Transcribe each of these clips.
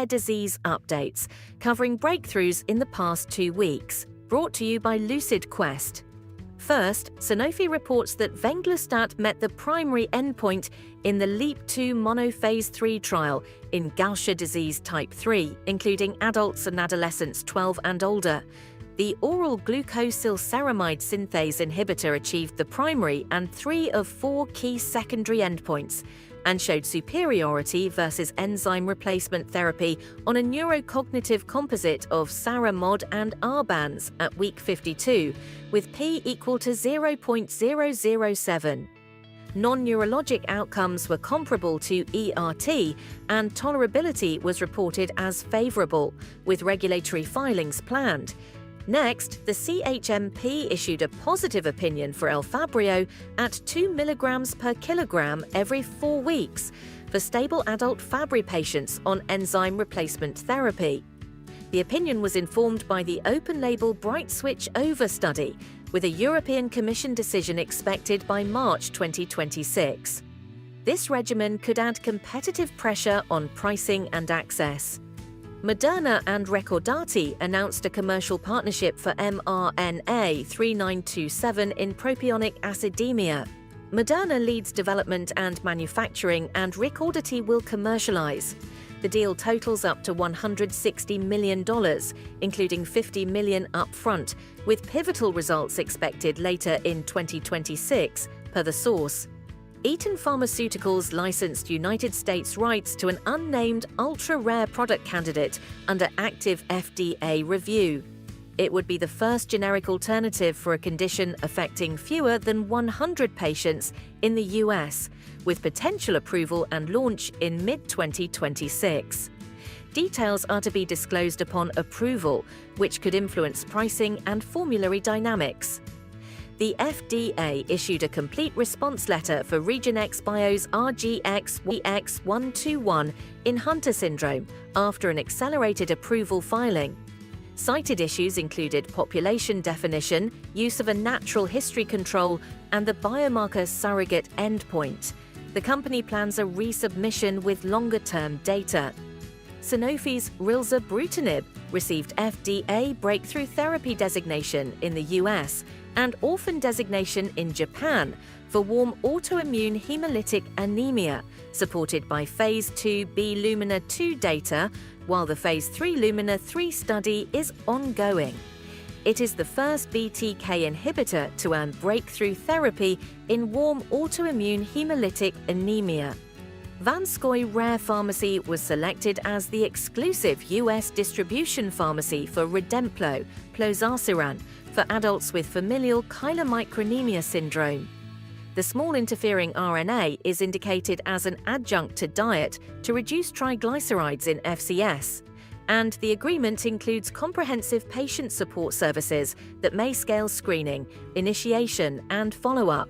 rare disease updates, covering breakthroughs in the past 2 weeks, brought to you by Lucid Quest. First, Sanofi reports that Venglustat met the primary endpoint in the LEAP-2 monophase 3 trial in Gaucher disease type 3, including adults and adolescents 12 and older. The oral glucosylceramide synthase inhibitor achieved the primary and 3 of 4 key secondary endpoints and showed superiority versus enzyme replacement therapy on a neurocognitive composite of SARA-MOD and R bands at week 52, with p equal to 0.007. Non-neurologic outcomes were comparable to ERT, and tolerability was reported as favorable, with regulatory filings planned. Next, the CHMP issued a positive opinion for Elfabrio at 2 mg per kilogram every 4 weeks for stable adult Fabry patients on enzyme replacement therapy. The opinion was informed by the open-label Bright Switch Over study, with a European Commission decision expected by March 2026. This regimen could add competitive pressure on pricing and access. Moderna and Recordati announced a commercial partnership for mRNA-3927 in propionic acidemia. Moderna leads development and manufacturing, and Recordati will commercialize. The deal totals up to $160 million, including $50 million upfront, with pivotal results expected later in 2026, per the source. Eton Pharmaceuticals licensed United States rights to an unnamed ultra-rare product candidate under active FDA review. It would be the first generic alternative for a condition affecting fewer than 100 patients in the US, with potential approval and launch in mid-2026. Details are to be disclosed upon approval, which could influence pricing and formulary dynamics. The FDA issued a complete response letter for REGENXBIO's RGX-121 in Hunter syndrome after an accelerated approval filing. Cited issues included population definition, use of a natural history control, and the biomarker surrogate endpoint. The company plans a resubmission with longer-term data. Sanofi's rilzabrutinib received FDA breakthrough therapy designation in the US and orphan designation in Japan for warm autoimmune hemolytic anemia, supported by Phase 2b Lumina 2 data, while the Phase 3 Lumina 3 study is ongoing. It is the first BTK inhibitor to earn breakthrough therapy in warm autoimmune hemolytic anemia. Vanscoy Rare Pharmacy was selected as the exclusive US distribution pharmacy for Redemplo, plozasiran, for adults with familial chylomicronemia syndrome. The small interfering RNA is indicated as an adjunct to diet to reduce triglycerides in FCS, and the agreement includes comprehensive patient support services that may scale screening, initiation, and follow-up.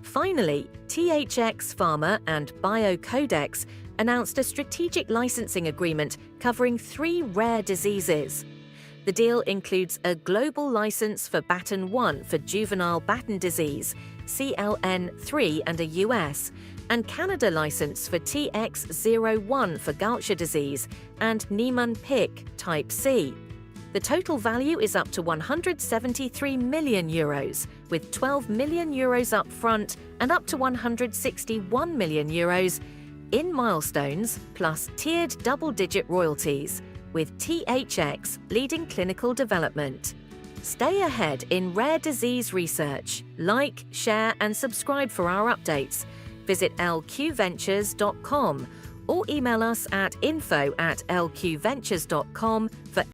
Finally, THX Pharma and BioCodex announced a strategic licensing agreement covering 3 rare diseases. The deal includes a global license for Batten1 for juvenile Batten disease, CLN3 and a US, and Canada license for TX01 for Gaucher disease and Niemann-Pick type C. The total value is up to €173 million, with €12 million up front and up to €161 million in milestones, plus tiered double-digit royalties, with THX leading clinical development. Stay ahead in rare disease research. Like, share, and subscribe for our updates. Visit lqventures.com or email us at info@lqventures.com for